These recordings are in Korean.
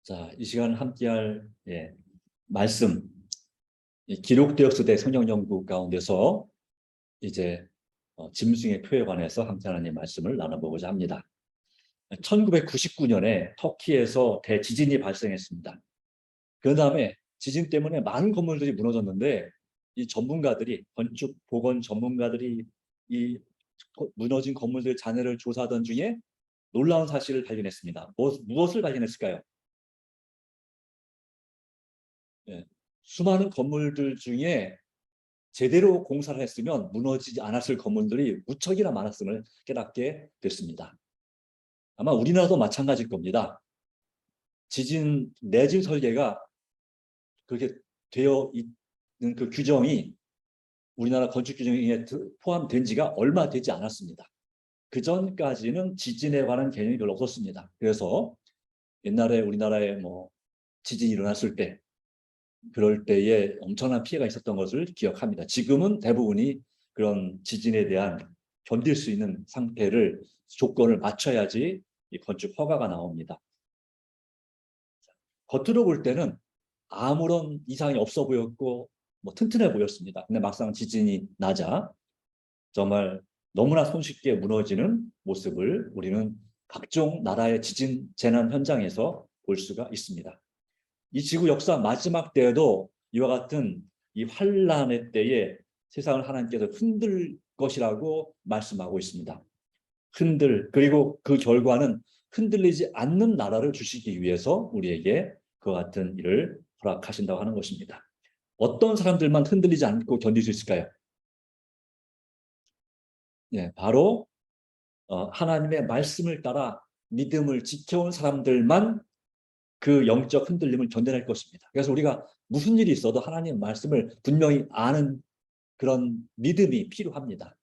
자, 이 시간 함께할 말씀, 기록되었을 때 성경 연구 가운데서 이제 짐승의 표에 관해서 함께 하나님 말씀을 나눠보고자 합니다. 1999년에 터키에서 대지진이 발생했습니다. 그 다음에 지진 때문에 많은 건물들이 무너졌는데 이 전문가들이, 건축 보건 전문가들이 이 무너진 건물들 잔해를 조사하던 중에 놀라운 사실을 발견했습니다. 무엇을 발견했을까요? 수많은 건물들 중에 제대로 공사를 했으면 무너지지 않았을 건물들이 무척이나 많았음을 깨닫게 됐습니다. 아마 우리나라도 마찬가지일 겁니다. 내진 설계가 그렇게 되어 있는 그 규정이 우리나라 건축 규정에 포함된 지가 얼마 되지 않았습니다. 그 전까지는 지진에 관한 개념이 별로 없었습니다. 그래서 옛날에 우리나라에 지진이 일어났을 때 그럴 때에 엄청난 피해가 있었던 것을 기억합니다. 지금은 대부분이 그런 지진에 대한 견딜 수 있는 상태를 조건을 맞춰야지 이 건축 허가가 나옵니다. 겉으로 볼 때는 아무런 이상이 없어 보였고 튼튼해 보였습니다. 근데 막상 지진이 나자 정말 너무나 손쉽게 무너지는 모습을 우리는 각종 나라의 지진 재난 현장에서 볼 수가 있습니다. 이 지구 역사 마지막 때에도 이와 같은 이 환란의 때에 세상을 하나님께서 흔들 것이라고 말씀하고 있습니다. 그리고 그 결과는 흔들리지 않는 나라를 주시기 위해서 우리에게 그와 같은 일을 허락하신다고 하는 것입니다. 어떤 사람들만 흔들리지 않고 견딜 수 있을까요? 바로 하나님의 말씀을 따라 믿음을 지켜온 사람들만 그 영적 흔들림을 견뎌낼 것입니다. 그래서 우리가 무슨 일이 있어도 하나님의 말씀을 분명히 아는 그런 믿음이 필요합니다.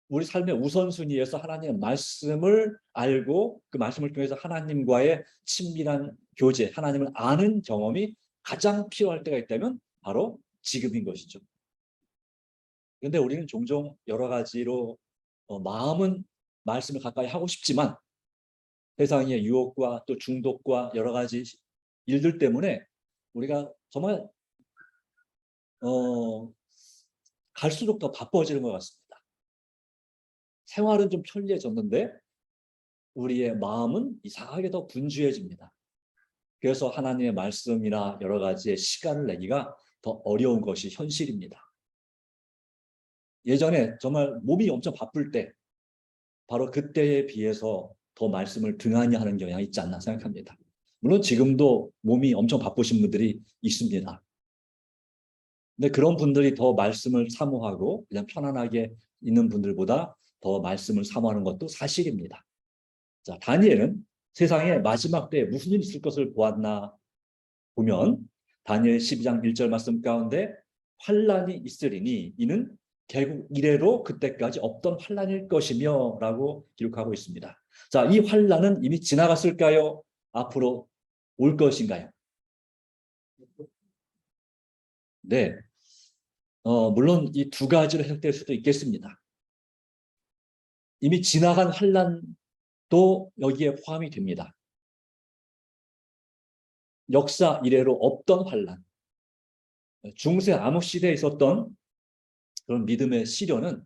우리 삶의 우선순위에서 하나님의 말씀을 알고 그 말씀을 통해서 하나님과의 친밀한 교제, 하나님을 아는 경험이 가장 필요할 때가 있다면 바로 지금인 것이죠. 그런데 우리는 종종 여러 가지로 마음은 말씀을 가까이 하고 싶지만 세상의 유혹과 또 중독과 여러 가지 일들 때문에 우리가 정말 갈수록 더 바빠지는 것 같습니다. 생활은 좀 편리해졌는데 우리의 마음은 이상하게 더 분주해집니다. 그래서 하나님의 말씀이나 여러 가지의 시간을 내기가 더 어려운 것이 현실입니다. 예전에 정말 몸이 엄청 바쁠 때 바로 그때에 비해서 더 말씀을 등한히 하는 경향이 있지 않나 생각합니다. 물론 지금도 몸이 엄청 바쁘신 분들이 있습니다. 근데 그런 분들이 더 말씀을 사모하고 그냥 편안하게 있는 분들보다 더 말씀을 사모하는 것도 사실입니다. 자, 다니엘은 세상에 마지막 때에 무슨 일이 있을 것을 보았나 보면 다니엘 12장 1절 말씀 가운데 환란이 있으리니 이는 결국 이래로 그때까지 없던 환란일 것이며 라고 기록하고 있습니다. 자, 이 환란은 이미 지나갔을까요? 앞으로 올 것인가요? 네, 물론 이 두 가지로 해석될 수도 있겠습니다. 이미 지나간 환란도 여기에 포함이 됩니다. 역사 이래로 없던 환란, 중세 암흑 시대에 있었던 그런 믿음의 시련은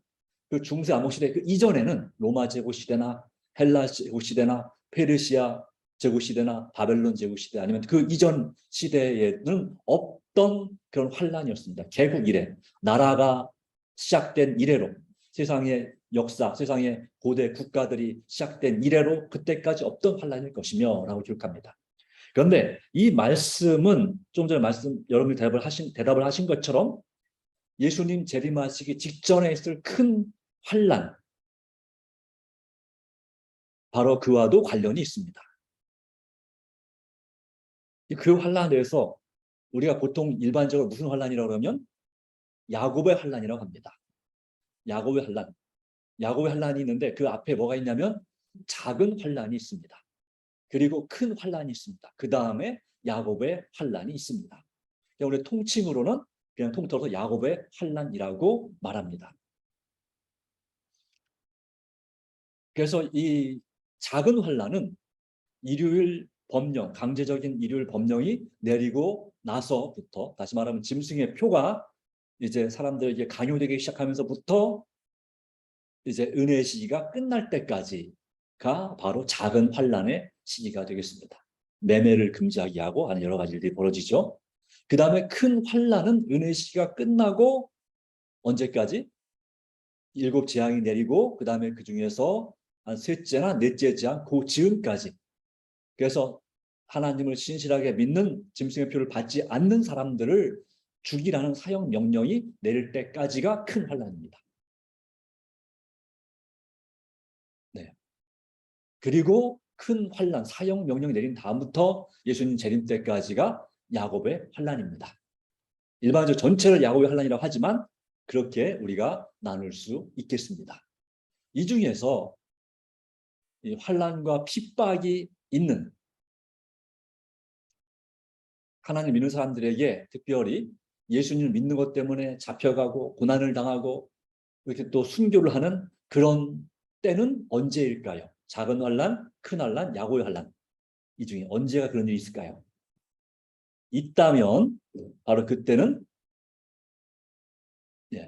그 중세 암흑 시대 그 이전에는 로마 제국 시대나 헬라 제국 시대나 페르시아 제국 시대나 바벨론 제국 시대 아니면 그 이전 시대에는 없던 그런 환란이었습니다. 개국 이래 나라가 시작된 이래로 세상의 역사, 세상의 고대 국가들이 시작된 이래로 그때까지 없던 환란일 것이며 라고 기록합니다. 그런데 이 말씀은 좀 전에 여러분이 대답을 하신 것처럼 예수님 재림하시기 직전에 있을 큰 환란, 바로 그와도 관련이 있습니다. 그 환란에 대해서 우리가 보통 일반적으로 무슨 환란이라고 하면 야곱의 환란이라고 합니다. 야곱의 환란. 야곱의 환란이 있는데 그 앞에 뭐가 있냐면 작은 환란이 있습니다. 그리고 큰 환란이 있습니다. 그 다음에 야곱의 환란이 있습니다. 우리 통칭으로는 그냥 통틀어서 야곱의 환란이라고 말합니다. 그래서 이 작은 환란은 일요일 법령, 강제적인 일요일 법령이 내리고 나서부터, 다시 말하면 짐승의 표가 이제 사람들에게 강요되기 시작하면서부터 이제 은혜의 시기가 끝날 때까지가 바로 작은 환란의 시기가 되겠습니다. 매매를 금지하게 하고 하는 여러 가지 일들이 벌어지죠. 그 다음에 큰 환란은 은혜의 시기가 끝나고 언제까지? 7 재앙이 내리고 그 다음에 그 중에서 한 셋째나 넷째 재앙, 그 즈음까지. 그래서 하나님을 신실하게 믿는 짐승의 표를 받지 않는 사람들을 죽이라는 사형 명령이 내릴 때까지가 큰 환란입니다. 네. 그리고 큰 환란, 사형 명령이 내린 다음부터 예수님 재림 때까지가 야곱의 환란입니다. 일반적으로 전체를 야곱의 환란이라고 하지만 그렇게 우리가 나눌 수 있겠습니다. 이 중에서 이 환란과 핍박이 있는 하나님 믿는 사람들에게 특별히 예수님을 믿는 것 때문에 잡혀가고 고난을 당하고 이렇게 또 순교를 하는 그런 때는 언제일까요? 작은 환란, 큰 환란, 야곱의 환란. 이 중에 언제가 그런 일이 있을까요? 있다면 바로 그때는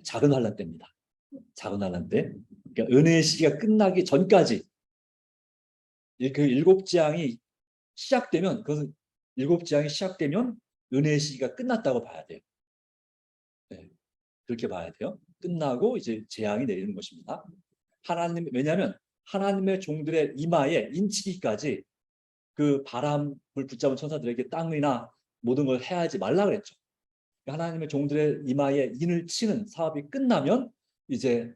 작은 환란 때입니다. 작은 환란 때. 그러니까 은혜의 시기가 끝나기 전까지 그 7 재앙이 시작되면, 그것은 7 재앙이 시작되면 은혜의 시기가 끝났다고 봐야 돼요. 네, 그렇게 봐야 돼요. 끝나고 이제 재앙이 내리는 것입니다. 하나님, 왜냐하면 하나님의 종들의 이마에 인치기까지 그 바람을 붙잡은 천사들에게 땅이나 모든 걸 해하지 말라 그랬죠. 하나님의 종들의 이마에 인을 치는 사업이 끝나면 이제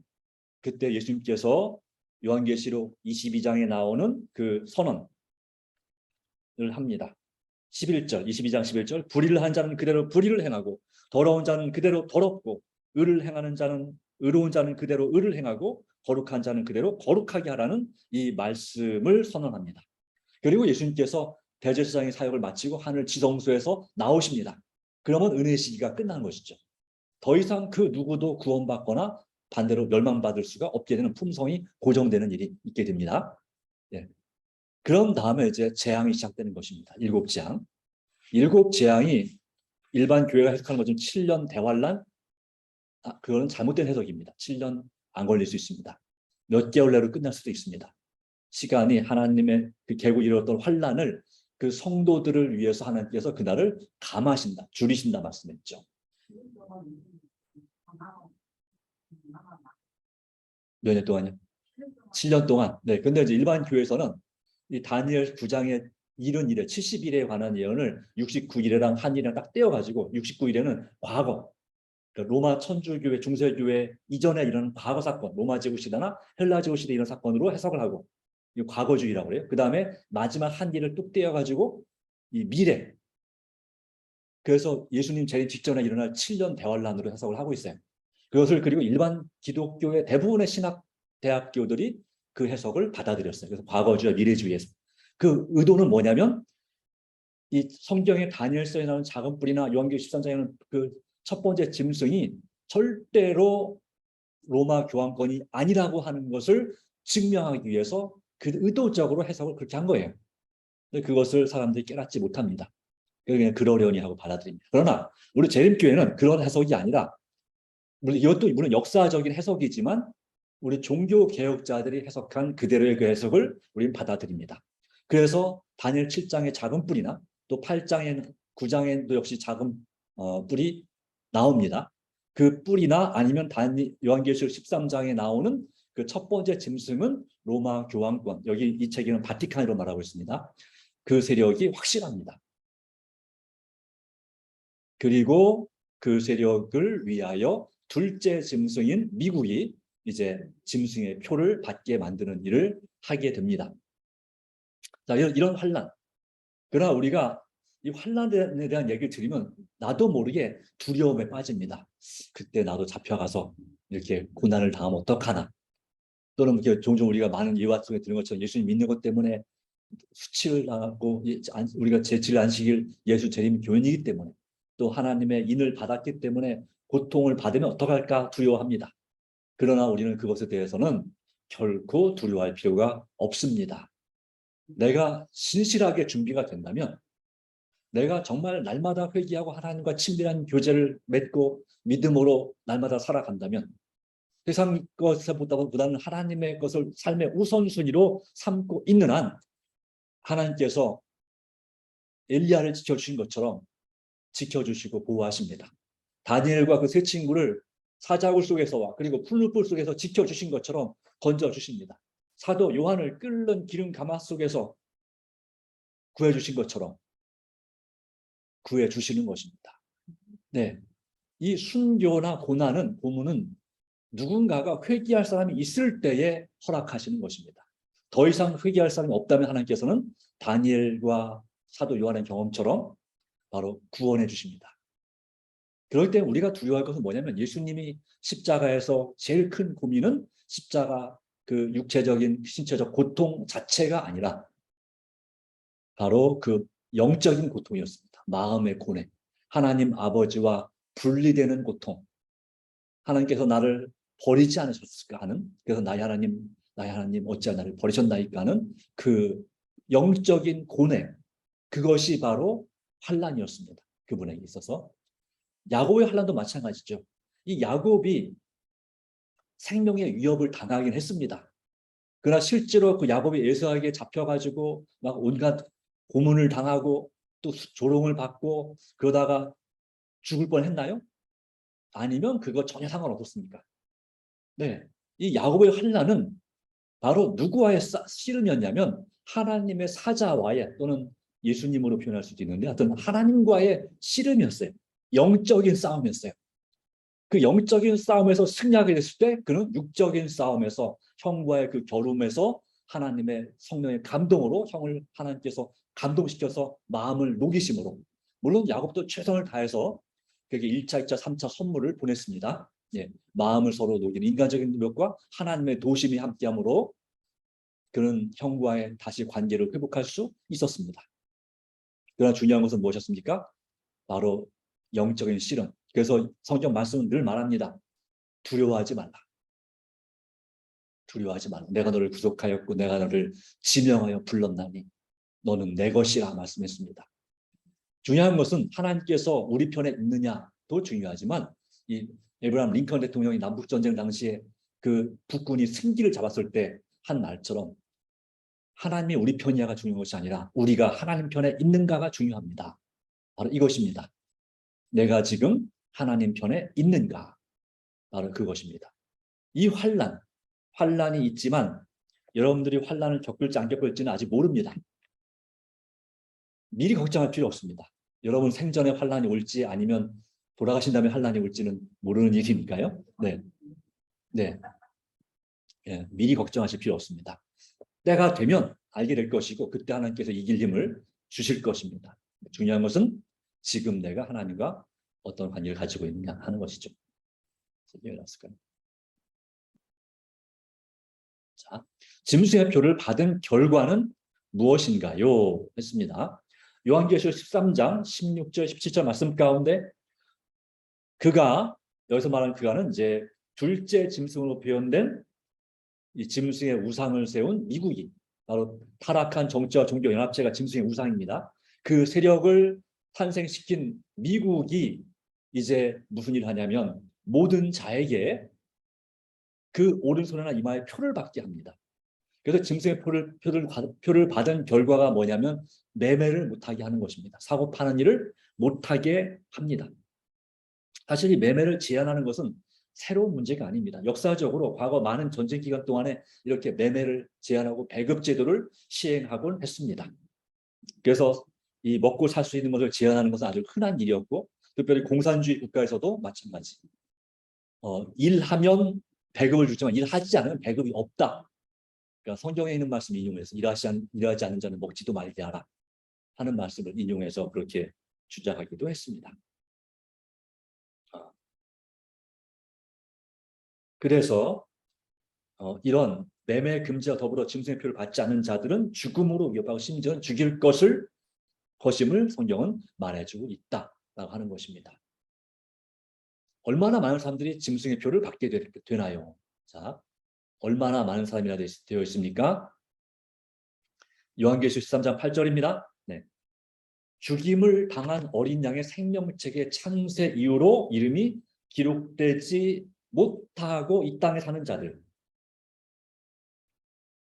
그때 예수님께서 요한계시록 22장에 나오는 그 선언을 합니다. 11절, 22장 11절, 불의를 한 자는 그대로 불의를 행하고 더러운 자는 그대로 더럽고 의를 행하는 자는 의로운 자는 그대로 의를 행하고 거룩한 자는 그대로 거룩하게 하라는 이 말씀을 선언합니다. 그리고 예수님께서 대제사장의 사역을 마치고 하늘 지성소에서 나오십니다. 그러면 은혜의 시기가 끝나는 것이죠. 더 이상 그 누구도 구원받거나 반대로 멸망받을 수가 없게 되는 품성이 고정되는 일이 있게 됩니다. 예. 그런 다음에 이제 재앙이 시작되는 것입니다. 7 재앙. 7 재앙이 일반 교회가 해석하는 것처럼 7년 대환란, 그거는 잘못된 해석입니다. 7년 안 걸릴 수 있습니다. 몇 개월 내로 끝날 수도 있습니다. 시간이 하나님의 그 결국 이뤘던 환란을 그 성도들을 위해서 하나님께서 그날을 감하신다, 줄이신다 말씀했죠. 몇 년 동안요? 7년 동안. 네. 근데 이제 일반 교회에서는 이 다니엘 9장의 71회, 70일에 관한 예언을 69일에랑 한 일이랑 딱 떼어가지고 69일에는 과거, 그러니까 로마 천주교회, 중세교회 이전에 이런 과거 사건, 로마 제국 시대나 헬라 제국 시대 이런 사건으로 해석을 하고, 이 과거주의라고 그래요. 그 다음에 마지막 한 일을 뚝 떼어가지고 이 미래, 그래서 예수님 재림 직전에 일어날 7년 대환란으로 해석을 하고 있어요. 그것을 그리고 일반 기독교의 대부분의 신학 대학교들이 그 해석을 받아들였어요. 그래서 과거주의, 미래주의에서. 그 의도는 뭐냐면 이 성경의 다니엘서에 나오는 작은 뿔이나 요한계시록 13장에는 그 첫 번째 짐승이 절대로 로마 교황권이 아니라고 하는 것을 증명하기 위해서 그 의도적으로 해석을 그렇게 한 거예요. 근데 그것을 사람들이 깨닫지 못합니다. 그냥 그러려니 하고 받아들입니다. 그러나 우리 재림교회는 그런 해석이 아니라, 물론 이것도 물론 역사적인 해석이지만 우리 종교 개혁자들이 해석한 그대로의 그 해석을 우리는 받아들입니다. 그래서 다니엘 7장의 작은 뿔이나 또 8장에 9장에도 역시 작은 뿔이 나옵니다. 그 뿔이나 아니면 요한계시록 13장에 나오는 그 첫 번째 짐승은 로마 교황권, 여기 이 책에는 바티칸으로 말하고 있습니다. 그 세력이 확실합니다. 그리고 그 세력을 위하여 둘째 짐승인 미국이 이제 짐승의 표를 받게 만드는 일을 하게 됩니다. 자, 이런 환란. 그러나 우리가 이 환란에 대한 얘기를 들으면 나도 모르게 두려움에 빠집니다. 그때 나도 잡혀가서 이렇게 고난을 당하면 어떡하나. 또는 이렇게 종종 우리가 많은 예화 속에 들은 것처럼 예수님 믿는 것 때문에 수치를 당하고 우리가 재칠 안식일 예수 재림 교인이기 때문에 또 하나님의 인을 받았기 때문에 고통을 받으면 어떡할까 두려워합니다. 그러나 우리는 그것에 대해서는 결코 두려워할 필요가 없습니다. 내가 신실하게 준비가 된다면, 내가 정말 날마다 회개하고 하나님과 친밀한 교제를 맺고 믿음으로 날마다 살아간다면, 세상 것보다는 하나님의 것을 삶의 우선순위로 삼고 있는 한 하나님께서 엘리야를 지켜주신 것처럼 지켜주시고 보호하십니다. 다니엘과 그 세 친구를 사자굴 속에서와 그리고 풀무불 속에서 지켜주신 것처럼 건져주십니다. 사도 요한을 끓는 기름 가마 속에서 구해주신 것처럼 구해주시는 것입니다. 네, 이 순교나 고문은 누군가가 회개할 사람이 있을 때에 허락하시는 것입니다. 더 이상 회개할 사람이 없다면 하나님께서는 다니엘과 사도 요한의 경험처럼 바로 구원해 주십니다. 그럴 때 우리가 두려워할 것은 뭐냐면, 예수님이 십자가에서 제일 큰 고민은 십자가 그 육체적인 신체적 고통 자체가 아니라 바로 그 영적인 고통이었습니다. 마음의 고뇌, 하나님 아버지와 분리되는 고통, 하나님께서 나를 버리지 않으셨을까 하는, 그래서 나의 하나님 어찌 나를 버리셨나이까 하는 그 영적인 고뇌, 그것이 바로 환난이었습니다. 그분에게 있어서. 야곱의 환난도 마찬가지죠. 이 야곱이 생명의 위협을 당하긴 했습니다. 그러나 실제로 그 야곱이 에서에게 잡혀가지고 막 온갖 고문을 당하고 또 조롱을 받고 그러다가 죽을 뻔했나요? 아니면 그거 전혀 상관없었습니까? 네, 이 야곱의 환난은 바로 누구와의 씨름이었냐면 하나님의 사자와의, 또는 예수님으로 표현할 수도 있는데 하여튼 하나님과의 씨름이었어요. 영적인 싸움이었어요. 그 영적인 싸움에서 승리하게 됐을 때 그는 육적인 싸움에서 형과의 그 겨룸에서 하나님의 성령의 감동으로 형을 하나님께서 감동시켜서 마음을 녹이심으로, 물론 야곱도 최선을 다해서 그게 1차, 2차, 3차 선물을 보냈습니다. 예, 마음을 서로 녹이는 인간적인 노력과 하나님의 도심이 함께함으로 그는 형과의 다시 관계를 회복할 수 있었습니다. 그러나 중요한 것은 무엇이었습니까? 바로 영적인 씨름. 그래서 성경 말씀은 늘 말합니다. 두려워하지 말라. 두려워하지 말라. 내가 너를 구속하였고 내가 너를 지명하여 불렀나니 너는 내 것이라 말씀했습니다. 중요한 것은 하나님께서 우리 편에 있느냐도 중요하지만, 이 에브라함 링컨 대통령이 남북전쟁 당시에 그 북군이 승기를 잡았을 때 한 말처럼 하나님이 우리 편이야가 중요한 것이 아니라 우리가 하나님 편에 있는가가 중요합니다. 바로 이것입니다. 내가 지금 하나님 편에 있는가, 바로 그것입니다. 이 환난이 있지만 여러분들이 환난을 겪을지 안 겪을지는 아직 모릅니다. 미리 걱정할 필요 없습니다. 여러분 생전에 환난이 올지 아니면 돌아가신 다음에 환난이 올지는 모르는 일이니까요. 네, 네, 예, 미리 걱정하실 필요 없습니다. 때가 되면 알게 될 것이고 그때 하나님께서 이길 힘을 주실 것입니다. 중요한 것은 지금 내가 하나님과 어떤 관계를 가지고 있느냐 하는 것이죠. 자, 짐승의 표를 받은 결과는 무엇인가요? 했습니다. 요한계시록 13장 16절 17절 말씀 가운데 그가, 여기서 말하는 그가는 이제 둘째 짐승으로 표현된 이 짐승의 우상을 세운 미국이, 바로 타락한 정치와 종교 연합체가 짐승의 우상입니다. 그 세력을 탄생시킨 미국이 이제 무슨 일을 하냐면 모든 자에게 그 오른손이나 이마에 표를 받게 합니다. 그래서 짐승의 표를 받은 결과가 뭐냐면 매매를 못하게 하는 것입니다. 사고 파는 일을 못하게 합니다. 사실 이 매매를 제한하는 것은 새로운 문제가 아닙니다. 역사적으로 과거 많은 전쟁 기간 동안에 이렇게 매매를 제한하고 배급 제도를 시행하곤 했습니다. 그래서 이 먹고 살 수 있는 것을 제한하는 것은 아주 흔한 일이었고, 특별히 공산주의 국가에서도 마찬가지. 일하면 배급을 주지만 일하지 않으면 배급이 없다. 그러니까 성경에 있는 말씀 인용해서 일하지 않는 자는 먹지도 말게 하라 하는 말씀을 인용해서 그렇게 주장하기도 했습니다. 그래서 이런 매매 금지와 더불어 짐승의 표를 받지 않는 자들은 죽음으로 위협하고 심지어는 죽일 것임을 성경은 말해주고 있다라고 하는 것입니다. 얼마나 많은 사람들이 짐승의 표를 받게 되나요? 자, 얼마나 많은 사람이 되어 있습니까? 요한계시록 13장 8절입니다. 네. 죽임을 당한 어린 양의 생명책의 창세 이후로 이름이 기록되지 못하고 이 땅에 사는 자들,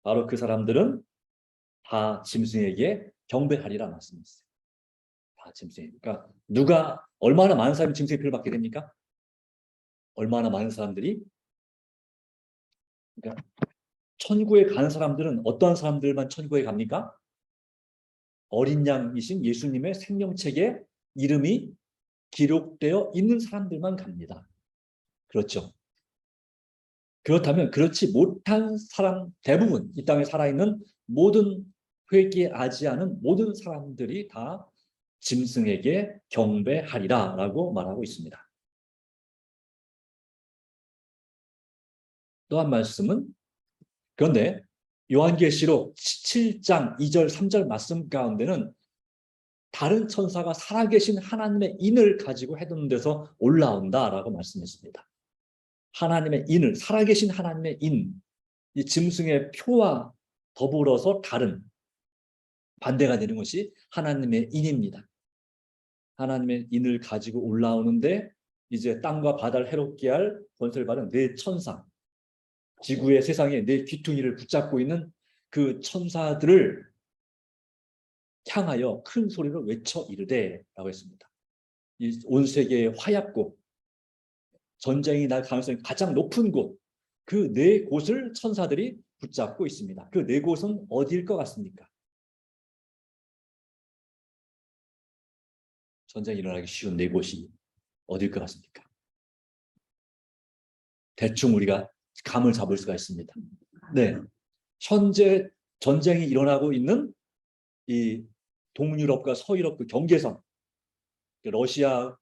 바로 그 사람들은 다 짐승에게 경배하리라 말씀했어요. 다 짐승. 그러니까 누가 얼마나 많은 사람이 짐승의 피를 받게 됩니까? 얼마나 많은 사람들이, 그러니까 천국에 가는 사람들은 어떠한 사람들만 천국에 갑니까? 어린 양이신 예수님의 생명책에 이름이 기록되어 있는 사람들만 갑니다. 그렇죠. 그렇다면 그렇지 못한 사람 대부분, 이 땅에 살아있는 모든, 회개하지 않은 모든 사람들이 다 짐승에게 경배하리라 라고 말하고 있습니다. 또 한 말씀은, 그런데 요한계시록 7장 2절 3절 말씀 가운데는 다른 천사가 살아계신 하나님의 인을 가지고 해둔 데서 올라온다라고 말씀했습니다. 하나님의 인을, 살아계신 하나님의 인, 이 짐승의 표와 더불어서 다른, 반대가 되는 것이 하나님의 인입니다. 하나님의 인을 가지고 올라오는데 이제 땅과 바다를 해롭게 할 권세를 받은 네 천사, 지구의 세상에 네 귀퉁이를 붙잡고 있는 그 천사들을 향하여 큰 소리로 외쳐 이르되 라고 했습니다. 이 온 세계의 화약고, 전쟁이 날 가능성이 가장 높은 곳, 그 네 곳을 천사들이 붙잡고 있습니다. 그 네 곳은 어디일 것 같습니까? 전쟁이 일어나기 쉬운 네 곳이 어디일 것 같습니까? 대충 우리가 감을 잡을 수가 있습니다. 네, 현재 전쟁이 일어나고 있는 이 동유럽과 서유럽 그 경계선, 러시아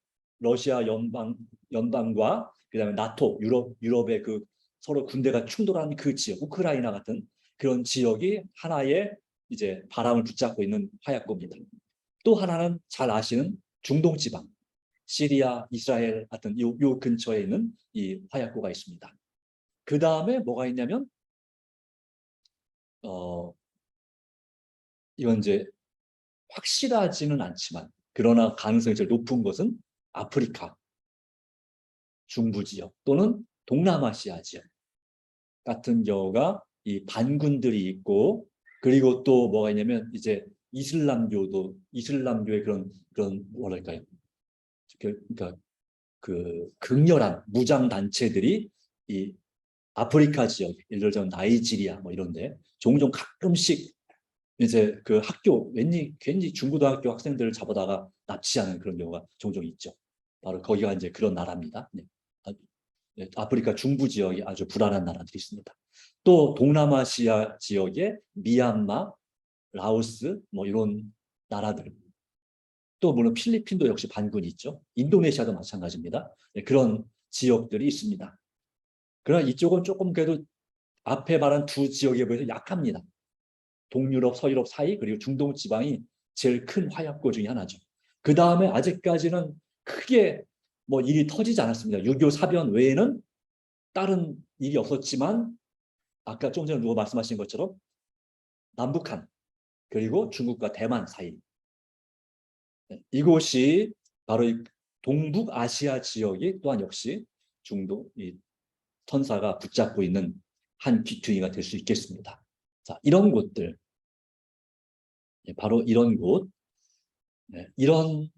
연방과 그다음에 나토 유럽의 그 서로 군대가 충돌하는 그 지역, 우크라이나 같은 그런 지역이 하나의 이제 바람을 붙잡고 있는 화약고입니다. 또 하나는 잘 아시는 중동 지방, 시리아, 이스라엘 같은 요 근처에 있는 이 화약고가 있습니다. 그 다음에 뭐가 있냐면 이건 이제 확실하지는 않지만 그러나 가능성이 제일 높은 것은 아프리카 중부 지역 또는 동남아시아 지역 같은 경우가 이 반군들이 있고, 그리고 또 뭐가 있냐면 이제 이슬람교의 그런 뭐랄까요, 그러니까 그 극렬한 무장 단체들이 이 아프리카 지역, 예를 들어 나이지리아 뭐 이런데 종종 가끔씩 이제 그 학교 괜히 중고등학교 학생들을 잡아다가 납치하는 그런 경우가 종종 있죠. 바로 거기가 이제 그런 나라입니다. 네. 아프리카 중부 지역이 아주 불안한 나라들이 있습니다. 또 동남아시아 지역에 미얀마, 라오스 뭐 이런 나라들, 또 물론 필리핀도 역시 반군이 있죠. 인도네시아도 마찬가지입니다. 네, 그런 지역들이 있습니다. 그러나 이쪽은 조금 그래도 앞에 말한 두 지역에 비해서 약합니다. 동유럽, 서유럽 사이, 그리고 중동 지방이 제일 큰 화약고 중에 하나죠. 그 다음에 아직까지는 크게 뭐 일이 터지지 않았습니다. 6.25 사변 외에는 다른 일이 없었지만 아까 좀 전에 누가 말씀하신 것처럼 남북한 그리고 중국과 대만 사이, 이곳이 바로 이 동북아시아 지역이 또한 역시 중동 이 천사가 붙잡고 있는 한 귀퉁이가 될 수 있겠습니다. 자, 이런 곳들, 바로 이런 곳, 이런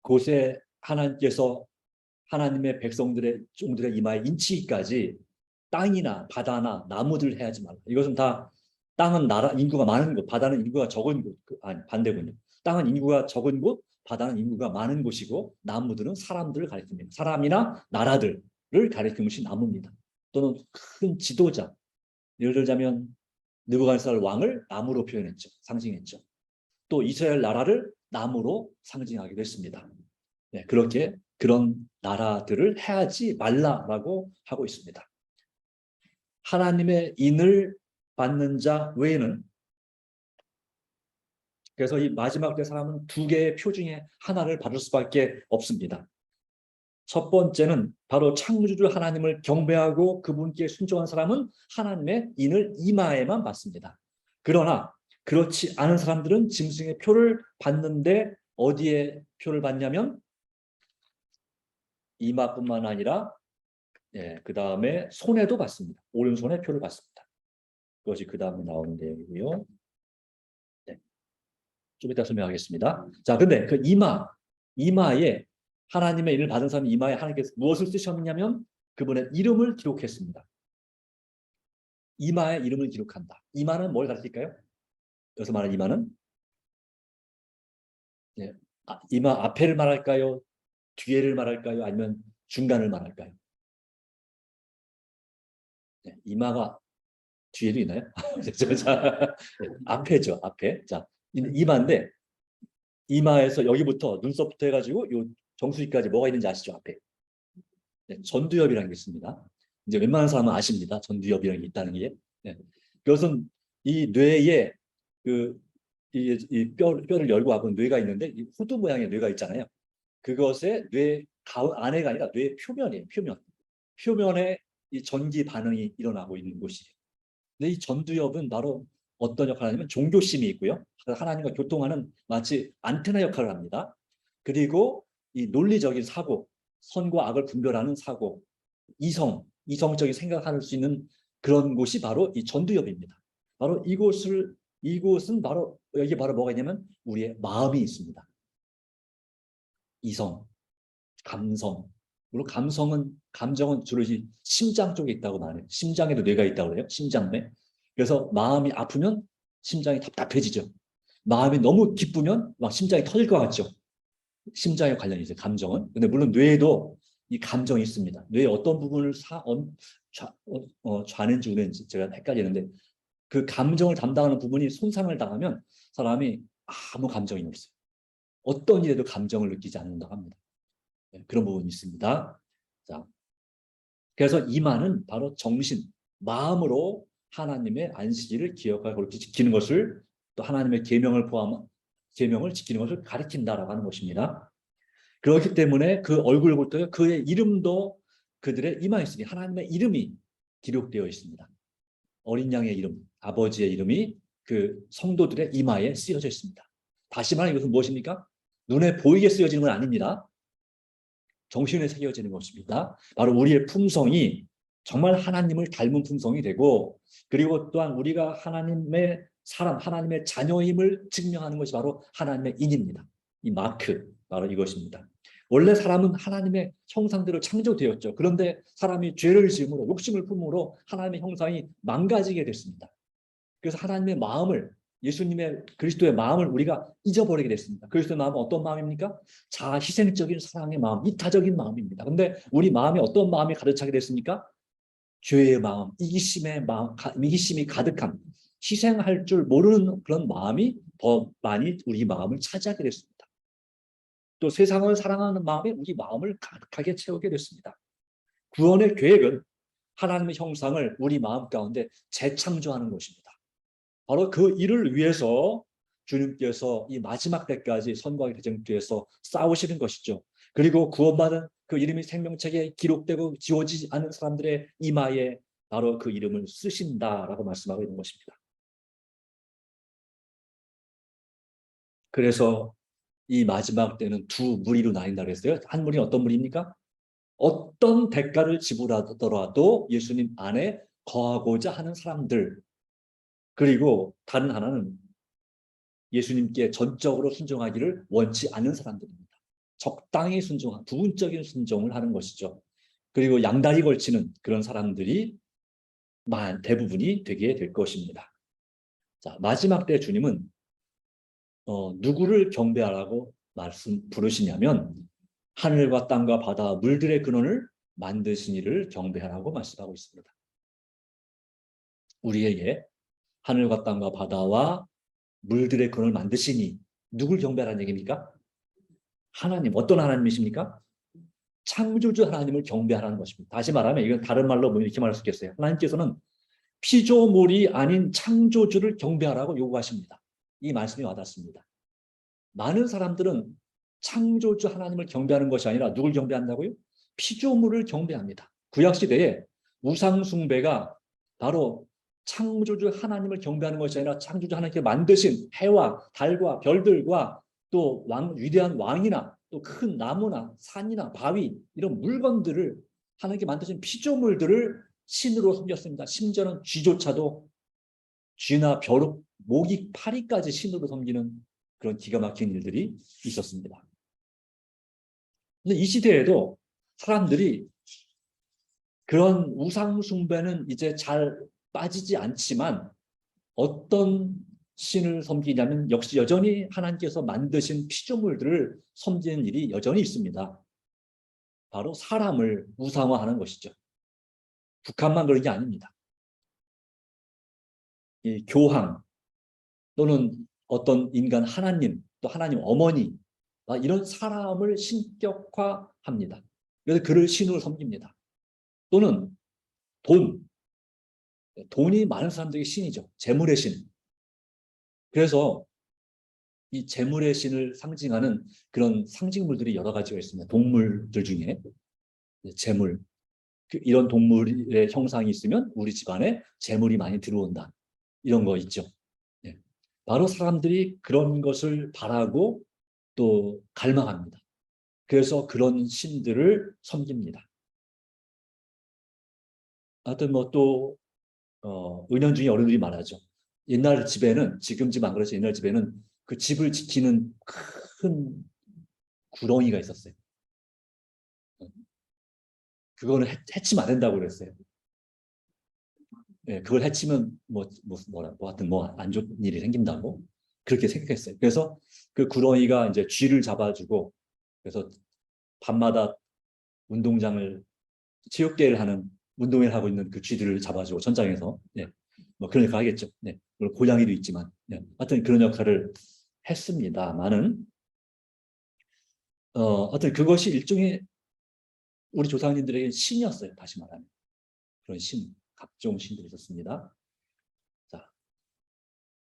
곳에 하나님께서 하나님의 백성들의 종들의 이마에 인치기까지 땅이나 바다나 나무들 해야지 말라. 이것은 다 땅은 나라 인구가 많은 곳, 바다는 인구가 적은 곳, 아니 반대군요. 땅은 인구가 적은 곳, 바다는 인구가 많은 곳이고 나무들은 사람들을 가리킵니다. 사람이나 나라들을 가리키는 것이 나무입니다. 또는 큰 지도자, 예를 들자면 느부갓네살 왕을 나무로 표현했죠. 상징했죠. 또 이스라엘 나라를 나무로 상징하기도 했습니다. 네, 그렇게 그런 나라들을 해하지 말라라고 하고 있습니다. 하나님의 인을 받는 자 외에는, 그래서 이 마지막 때 사람은 두 개의 표 중에 하나를 받을 수밖에 없습니다. 첫 번째는 바로 창조주 하나님을 경배하고 그분께 순종한 사람은 하나님의 인을 이마에만 받습니다. 그러나 그렇지 않은 사람들은 짐승의 표를 받는데 어디에 표를 받냐면 이마뿐만 아니라 그 다음에 손에도 받습니다. 오른손에 표를 받습니다. 그것이 그 다음에 나오는 내용이고요. 네. 좀 이따 설명하겠습니다. 자, 근데 그 이마에 하나님의 일을 받은 사람이 이마에 하나님께서 무엇을 쓰셨냐면 그분의 이름을 기록했습니다. 이마에 이름을 기록한다. 이마는 뭘 가르칠까요? 여기서 말하는 이마는 이마 앞에를 말할까요? 뒤에를 말할까요? 아니면 중간을 말할까요? 이마가 뒤에도 있나요? 앞에죠, 앞에. 자, 이마인데 이마에서 여기부터 눈썹부터 해가지고 요 정수리까지 뭐가 있는지 아시죠? 앞에 전두엽이라는 게 있습니다. 이제 웬만한 사람은 아십니다. 전두엽이라는 게 있다는 게. 그것은 이 뇌에 뼈를 열고 하고 뇌가 있는데 이 호두 모양의 뇌가 있잖아요. 그것에 뇌 안에가 아니라 뇌 표면이에요. 표면에 이 전기 반응이 일어나고 있는 곳이에요. 근데 이 전두엽은 바로 어떤 역할을 하냐면 종교심이 있고요. 하나님과 교통하는 마치 안테나 역할을 합니다. 그리고 이 논리적인 사고, 선과 악을 분별하는 사고, 이성적인 생각할 수 있는 그런 곳이 바로 이 전두엽입니다. 바로 이곳은 바로 여기 바로 뭐가 있냐면 우리의 마음이 있습니다. 이성, 감성. 물론 감정은 주로 심장 쪽에 있다고 말해요. 심장에도 뇌가 있다고 그래요. 심장내. 그래서 마음이 아프면 심장이 답답해지죠. 마음이 너무 기쁘면 막 심장이 터질 것 같죠. 심장에 관련이 있어요. 감정은. 근데 물론 뇌에도 이 감정이 있습니다. 뇌의 어떤 부분을 좌는지 우는지 제가 헷갈리는데 그 감정을 담당하는 부분이 손상을 당하면 사람이 아무 감정이 없어요. 어떤 일에도 감정을 느끼지 않는다고 합니다. 그런 부분이 있습니다. 자, 그래서 이마는 바로 정신, 마음으로 하나님의 안식일을 기억하고 그렇게 지키는 것을 또 하나님의 계명을 지키는 것을 가리킨다라고 하는 것입니다. 그렇기 때문에 그 얼굴부터 그의 이름도 그들의 이마에 있으니 하나님의 이름이 기록되어 있습니다. 어린 양의 이름, 아버지의 이름이 그 성도들의 이마에 쓰여져 있습니다. 다시 말하면 이것은 무엇입니까? 눈에 보이게 쓰여지는 건 아닙니다. 정신에 새겨지는 것입니다. 바로 우리의 품성이 정말 하나님을 닮은 품성이 되고 그리고 또한 우리가 하나님의 사람, 하나님의 자녀임을 증명하는 것이 바로 하나님의 인입니다. 이 마크, 바로 이것입니다. 원래 사람은 하나님의 형상대로 창조되었죠. 그런데 사람이 죄를 지음으로 욕심을 품으로 하나님의 형상이 망가지게 됐습니다. 그래서 하나님의 마음을 예수님의 그리스도의 마음을 우리가 잊어버리게 됐습니다. 그리스도의 마음은 어떤 마음입니까? 자희생적인 사랑의 마음, 이타적인 마음입니다. 그런데 우리 마음이 어떤 마음이 가득 차게 됐습니까? 죄의 마음, 이기심이 가득한 희생할 줄 모르는 그런 마음이 더 많이 우리 마음을 차지하게 됐습니다. 또 세상을 사랑하는 마음이 우리 마음을 가득하게 채우게 됐습니다. 구원의 계획은 하나님의 형상을 우리 마음 가운데 재창조하는 것입니다. 바로 그 일을 위해서 주님께서 이 마지막 때까지 선과의 대쟁투에서 싸우시는 것이죠. 그리고 구원받은 그 이름이 생명책에 기록되고 지워지지 않은 사람들의 이마에 바로 그 이름을 쓰신다라고 말씀하고 있는 것입니다. 그래서 이 마지막 때는 두 무리로 나뉜다고 했어요. 한 무리는 어떤 무리입니까? 어떤 대가를 지불하더라도 예수님 안에 거하고자 하는 사람들. 그리고 다른 하나는 예수님께 전적으로 순종하기를 원치 않는 사람들입니다. 적당히 부분적인 순종을 하는 것이죠. 그리고 양다리 걸치는 그런 사람들이 대부분이 되게 될 것입니다. 자, 마지막 때 주님은 누구를 경배하라고 부르시냐면 하늘과 땅과 바다 물들의 근원을 만드신 이를 경배하라고 말씀하고 있습니다. 우리에게 하늘과 땅과 바다와 물들의 근원을 만드시니 누굴 경배하라는 얘기입니까? 하나님, 어떤 하나님이십니까? 창조주 하나님을 경배하라는 것입니다. 다시 말하면 이건 다른 말로 이렇게 말할 수 있겠어요. 하나님께서는 피조물이 아닌 창조주를 경배하라고 요구하십니다. 이 말씀이 와닿습니다. 많은 사람들은 창조주 하나님을 경배하는 것이 아니라 누굴 경배한다고요? 피조물을 경배합니다. 구약시대에 우상숭배가 바로 창조주 하나님을 경배하는 것이 아니라 창조주 하나님께 만드신 해와 달과 별들과 또 위대한 왕이나 또 큰 나무나 산이나 바위 이런 물건들을 하나님께 만드신 피조물들을 신으로 섬겼습니다. 심지어는 쥐조차도 쥐나 벼룩, 모기, 파리까지 신으로 섬기는 그런 기가 막힌 일들이 있었습니다. 근데 이 시대에도 사람들이 그런 우상 숭배는 이제 잘 빠지지 않지만 어떤 신을 섬기냐면 역시 여전히 하나님께서 만드신 피조물들을 섬기는 일이 여전히 있습니다. 바로 사람을 우상화하는 것이죠. 북한만 그런 게 아닙니다. 이 교황 또는 어떤 인간 하나님 또 하나님 어머니 이런 사람을 신격화합니다. 그래서 그를 신으로 섬깁니다. 또는 돈이 많은 사람들에게 신이죠. 재물의 신. 그래서 이 재물의 신을 상징하는 그런 상징물들이 여러 가지가 있습니다. 동물들 중에 재물, 이런 동물의 형상이 있으면 우리 집안에 재물이 많이 들어온다. 이런 거 있죠. 네. 바로 사람들이 그런 것을 바라고 또 갈망합니다. 그래서 그런 신들을 섬깁니다. 하여튼 뭐 또 은연중에 어른들이 말하죠. 옛날 집에는 지금 집 안 그렇죠. 옛날 집에는 그 집을 지키는 큰 구렁이가 있었어요. 그거는 해치면 안 된다고 그랬어요. 네, 그걸 해치면 하여튼 안 좋은 일이 생긴다고 그렇게 생각했어요. 그래서 그 구렁이가 이제 쥐를 잡아주고 그래서 밤마다 운동장을 체육대회를 하는 운동회를 하고 있는 그 쥐들을 잡아주고 전장에서 뭐 그런 역할 하겠죠. 물론 고양이도 있지만 하여튼 그런 역할을 했습니다만은 하여튼 그것이 일종의 우리 조상님들에게 신이었어요. 다시 말하면 그런 신, 각종 신들이 있었습니다. 자,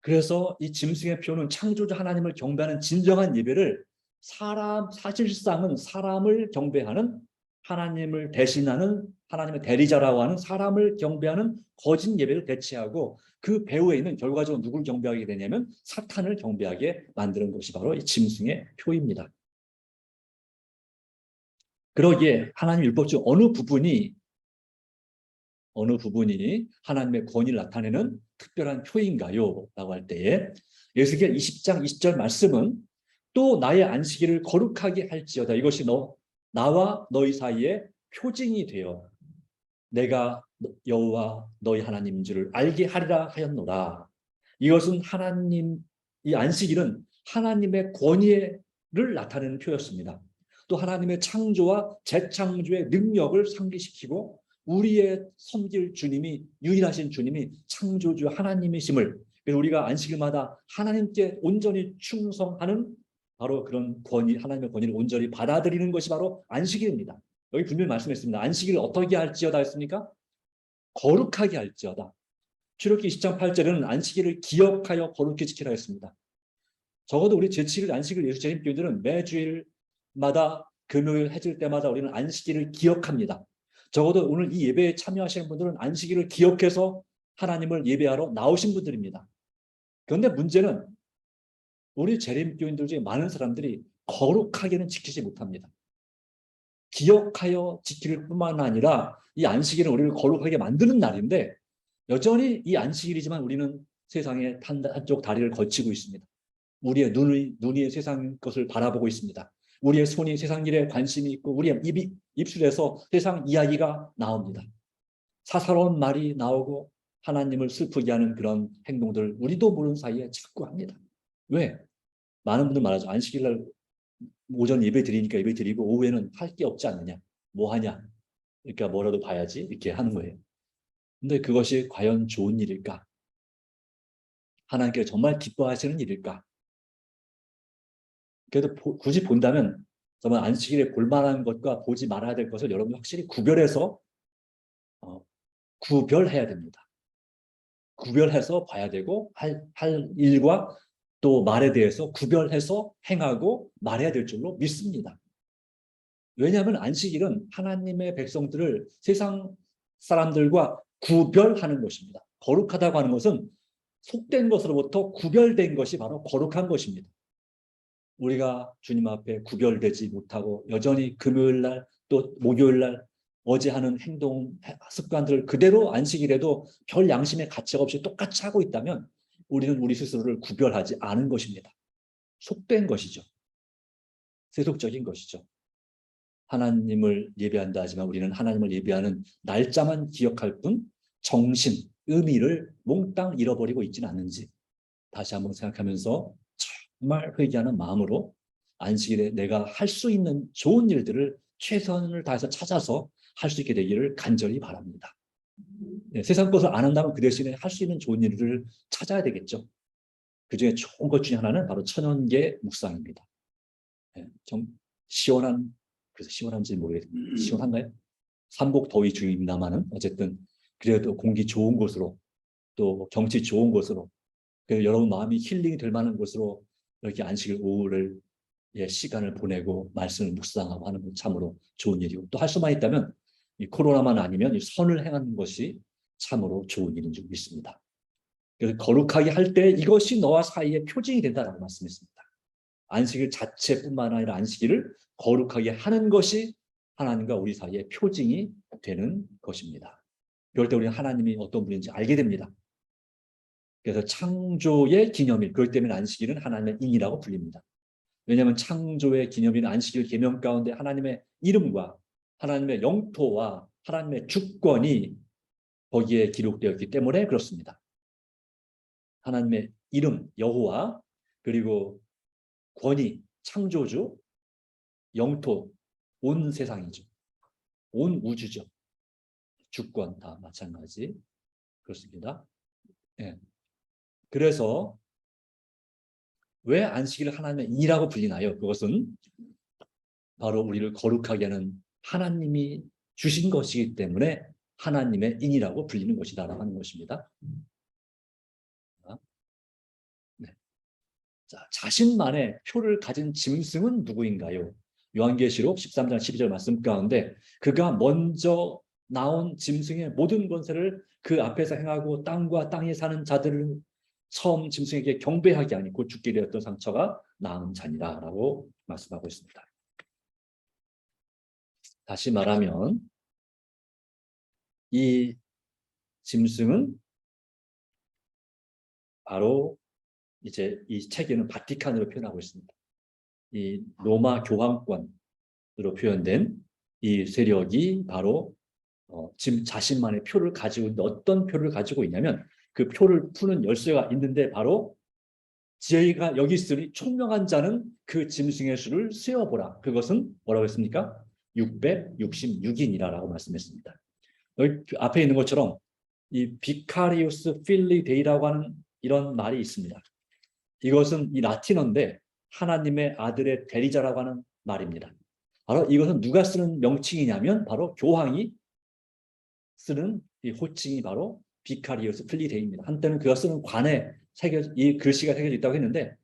그래서 이 짐승의 표는 창조주 하나님을 경배하는 진정한 예배를 사실상은 사람을 경배하는 하나님을 대신하는 하나님의 대리자라고 하는 사람을 경배하는 거짓 예배를 대체하고 그 배후에 있는 결과적으로 누굴 경배하게 되냐면 사탄을 경배하게 만드는 것이 바로 이 짐승의 표입니다. 그러기에 하나님 율법 중 어느 부분이 하나님의 권위를 나타내는 특별한 표인가요? 라고 할 때에 에스겔 20장 20절 말씀은 또 나의 안식일을 거룩하게 할지어다. 이것이 나와 너희 사이에 표징이 되어 내가 여호와 너희 하나님인 줄을 알게 하리라 하였노라. 이것은 이 안식일은 하나님의 권위를 나타내는 표였습니다. 또 하나님의 창조와 재창조의 능력을 상기시키고 우리의 섬길 주님이 유일하신 주님이 창조주 하나님이심을 그래서 우리가 안식일마다 하나님께 온전히 충성하는 바로 그런 하나님의 권위를 온전히 받아들이는 것이 바로 안식일입니다. 여기 분명히 말씀했습니다. 안식일을 어떻게 할지어다 했습니까? 거룩하게 할지어다. 출애굽기 20장 8절에는 안식일을 기억하여 거룩히 지키라 했습니다. 적어도 우리 제7일 안식일 예수 재림교회들은 매주일마다 금요일 해질 때마다 우리는 안식일을 기억합니다. 적어도 오늘 이 예배에 참여하시는 분들은 안식일을 기억해서 하나님을 예배하러 나오신 분들입니다. 그런데 문제는 우리 재림교인들 중에 많은 사람들이 거룩하게는 지키지 못합니다. 기억하여 지킬 뿐만 아니라 이 안식일은 우리를 거룩하게 만드는 날인데 여전히 이 안식일이지만 우리는 세상의 한쪽 다리를 걸치고 있습니다. 우리의 눈이 세상 것을 바라보고 있습니다. 우리의 손이 세상 일에 관심이 있고 우리의 입술에서 세상 이야기가 나옵니다. 사사로운 말이 나오고 하나님을 슬프게 하는 그런 행동들을 우리도 모르는 사이에 자꾸 합니다. 왜? 많은 분들 말하죠. 안식일날 오전 예배 드리니까 예배 드리고 오후에는 할 게 없지 않느냐. 뭐 하냐. 그러니까 뭐라도 봐야지 이렇게 하는 거예요. 근데 그것이 과연 좋은 일일까? 하나님께서 정말 기뻐하시는 일일까? 그래도 굳이 본다면 정말 안식일에 볼만한 것과 보지 말아야 될 것을 여러분 확실히 구별해서 구별해야 됩니다. 구별해서 봐야 되고 할 일과 또 말에 대해서 구별해서 행하고 말해야 될 줄로 믿습니다. 왜냐하면 안식일은 하나님의 백성들을 세상 사람들과 구별하는 것입니다. 거룩하다고 하는 것은 속된 것으로부터 구별된 것이 바로 거룩한 것입니다. 우리가 주님 앞에 구별되지 못하고 여전히 금요일 날 또 목요일 날 어제 하는 행동 습관들을 그대로 안식일에도 별 양심의 가책 없이 똑같이 하고 있다면 우리는 우리 스스로를 구별하지 않은 것입니다. 속된 것이죠. 세속적인 것이죠. 하나님을 예배한다 하지만 우리는 하나님을 예배하는 날짜만 기억할 뿐 정신, 의미를 몽땅 잃어버리고 있지는 않는지 다시 한번 생각하면서 정말 회개하는 마음으로 안식일에 내가 할 수 있는 좋은 일들을 최선을 다해서 찾아서 할 수 있게 되기를 간절히 바랍니다. 네, 세상 것을 안 한다면 그 대신에 할 수 있는 좋은 일을 찾아야 되겠죠. 그중에 좋은 것 중에 하나는 바로 천연계 묵상입니다. 네, 좀 시원한, 그래서 시원한지 모르겠는데 시원한가요? 삼복 더위 중입니다만은 어쨌든 그래도 공기 좋은 곳으로 또 경치 좋은 곳으로 그래서 여러분 마음이 힐링이 될 만한 곳으로 이렇게 안식일 오후를 시간을 보내고 말씀을 묵상하고 하는 건 참으로 좋은 일이고 또 할 수만 있다면 이 코로나만 아니면 이 선을 행하는 것이 참으로 좋은 일인 줄 믿습니다. 그래서 거룩하게 할 때 이것이 너와 사이의 표징이 된다라고 말씀했습니다. 안식일 자체뿐만 아니라 안식일을 거룩하게 하는 것이 하나님과 우리 사이의 표징이 되는 것입니다. 그럴 때 우리는 하나님이 어떤 분인지 알게 됩니다. 그래서 창조의 기념일, 그렇기 때문에 안식일은 하나님의 인이라고 불립니다. 왜냐하면 창조의 기념일 안식일 계명 가운데 하나님의 이름과 하나님의 영토와 하나님의 주권이 거기에 기록되었기 때문에 그렇습니다. 하나님의 이름 여호와 그리고 권위 창조주 영토 온 세상이죠. 온 우주죠. 주권 다 마찬가지 그렇습니다. 네. 그래서 왜 안식일을 하나님의 인이라고 불리나요? 그것은 바로 우리를 거룩하게 하는 하나님이 주신 것이기 때문에 하나님의 인이라고 불리는 것이다라고 하는 것입니다. 네. 자, 자신만의 표를 가진 짐승은 누구인가요? 요한계시록 13장 12절 말씀 가운데 그가 먼저 나온 짐승의 모든 권세를 그 앞에서 행하고 땅과 땅에 사는 자들을 처음 짐승에게 경배하게 하니 곧 죽게 되었던 상처가 나은 자니라 라고 말씀하고 있습니다. 다시 말하면 이 짐승은 바로 이제 이 책에는 바티칸으로 표현하고 있습니다. 이 로마 교황권으로 표현된 이 세력이 바로 지금 자신만의 표를 가지고 있는데 어떤 표를 가지고 있냐면 그 표를 푸는 열쇠가 있는데 바로 지혜가 여기 있으니 총명한 자는 그 짐승의 수를 세어보라. 그것은 뭐라고 했습니까? 666인이라고 말씀했습니다. 여기 앞에 있는 것처럼 이 비카리우스 필리 데이라고 하는 이런 말이 있습니다. 이것은 이 라틴어인데 하나님의 아들의 대리자라고 하는 말입니다. 바로 이것은 누가 쓰는 명칭이냐면 바로 교황이 쓰는 이 호칭이 바로 비카리우스 필리 데이입니다. 한때는 그가 쓰는 관에 이 글씨가 새겨져 있다고 했는데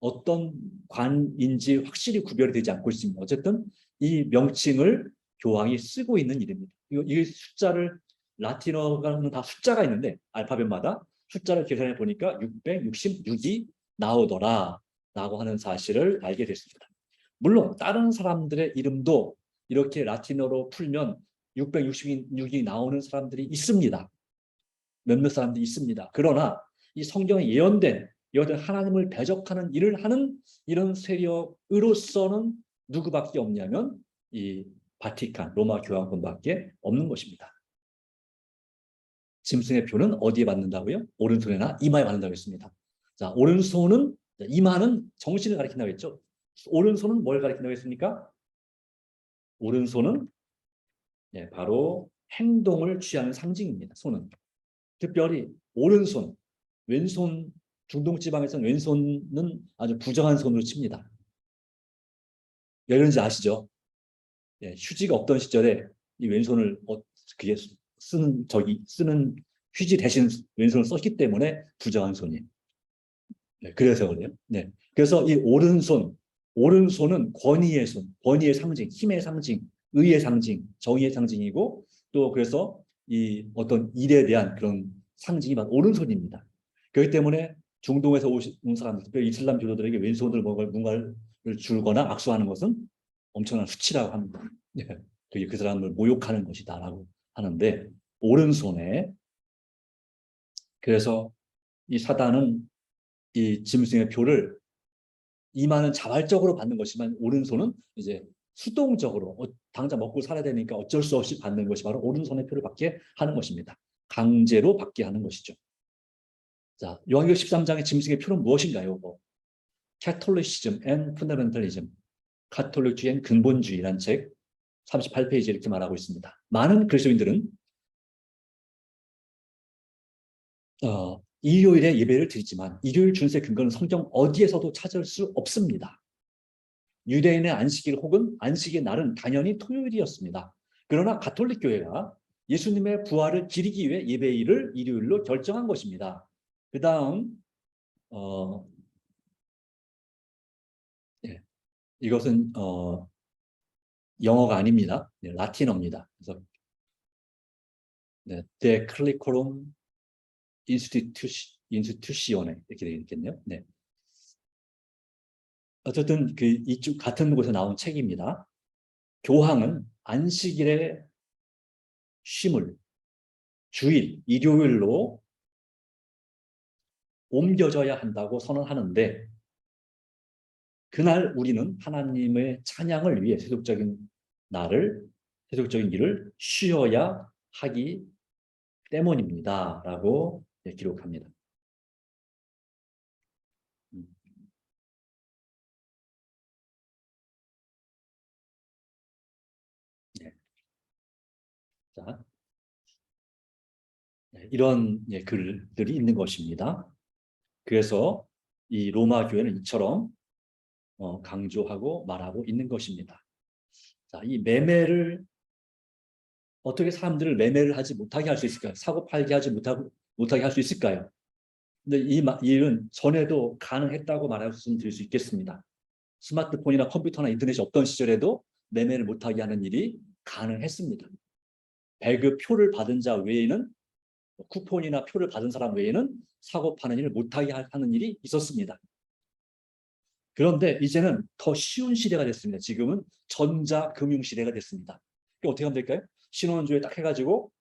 어떤 관인지 확실히 구별이 되지 않고 있습니다. 어쨌든 이 명칭을 교황이 쓰고 있는 이름입니다. 이 숫자를 라틴어가는 다 숫자가 있는데 알파벳마다 숫자를 계산해 보니까 666이 나오더라 라고 하는 사실을 알게 됐습니다. 물론 다른 사람들의 이름도 이렇게 라틴어로 풀면 666이 나오는 사람들이 있습니다. 몇몇 사람들이 있습니다. 그러나 이 성경에 예언된 하나님을 대적하는 일을 하는 이런 세력으로서는 누구밖에 없냐면 이 바티칸, 로마 교황권밖에 없는 것입니다. 짐승의 표는 어디에 받는다고요? 오른손이나 이마에 받는다고 했습니다. 자, 오른손은 이마는 정신을 가리킨다고 했죠. 오른손은 뭘 가리킨다고 했습니까? 오른손은 바로 행동을 취하는 상징입니다. 손은 특별히 오른손, 왼손 중동지방에서는 왼손은 아주 부정한 손으로 칩니다. 왜 그런지 아시죠? 휴지가 없던 시절에 이 왼손을 그게 쓰는 휴지 대신 왼손을 썼기 때문에 부정한 손이에요. 그래서 그래요. 그래서 이 오른손은 권위의 손, 권위의 상징, 힘의 상징, 의의 상징, 정의의 상징이고 또 그래서 이 어떤 일에 대한 그런 상징이 오른손입니다. 그렇기 때문에 중동에서 오는 사람들, 특별히 이슬람 교도들에게 왼손을 뭔가를 줄거나 악수하는 것은 엄청난 수치라고 합니다. 그게 그 사람을 모욕하는 것이다라고 하는데, 오른손에, 그래서 이 사단은 이 짐승의 표를 이마는 자발적으로 받는 것이지만 오른손은 이제 수동적으로 당장 먹고 살아야 되니까 어쩔 수 없이 받는 것이 바로 오른손의 표를 받게 하는 것입니다. 강제로 받게 하는 것이죠. 자, 요한계시록 13장의 짐승의 표는 무엇인가요? Catholicism and Fundamentalism, 가톨릭주의 근본주의라는 책 38페이지에 이렇게 말하고 있습니다. 많은 그리스도인들은 일요일에 예배를 드리지만 일요일 준수의 근거는 성경 어디에서도 찾을 수 없습니다. 유대인의 안식일 혹은 안식의 날은 당연히 토요일이었습니다. 그러나 가톨릭 교회가 예수님의 부활을 기리기 위해 예배일을 일요일로 결정한 것입니다. 그 다음 이것은 영어가 아닙니다. 라틴어입니다. 그래서 De Clericorum Institutione 이렇게 되어 있겠네요. 네. 어쨌든 그 이쪽 같은 곳에 나온 책입니다. 교황은 안식일의 쉼을 주일, 일요일로 옮겨져야 한다고 선언하는데, 그날 우리는 하나님의 찬양을 위해 세속적인 일을 쉬어야 하기 때문입니다. 라고 기록합니다. 네. 자, 이런 글들이 있는 것입니다. 그래서 이 로마 교회는 이처럼 강조하고 말하고 있는 것입니다. 자, 이 매매를 어떻게 사람들을 매매를 하지 못하게 할 수 있을까요? 사고 팔게 하지 못하게 할 수 있을까요? 근데 이 일은 전에도 가능했다고 말씀드릴 수 있겠습니다. 스마트폰이나 컴퓨터나 인터넷이 없던 시절에도 매매를 못하게 하는 일이 가능했습니다. 배급 표를 받은 자 외에는, 쿠폰이나 표를 받은 사람 외에는 사고 파는 일을 못하게 하는 일이 있었습니다. 그런데 이제는 더 쉬운 시대가 됐습니다. 지금은 전자금융 시대가 됐습니다. 어떻게 하면 될까요? 신원조회 딱 해가지고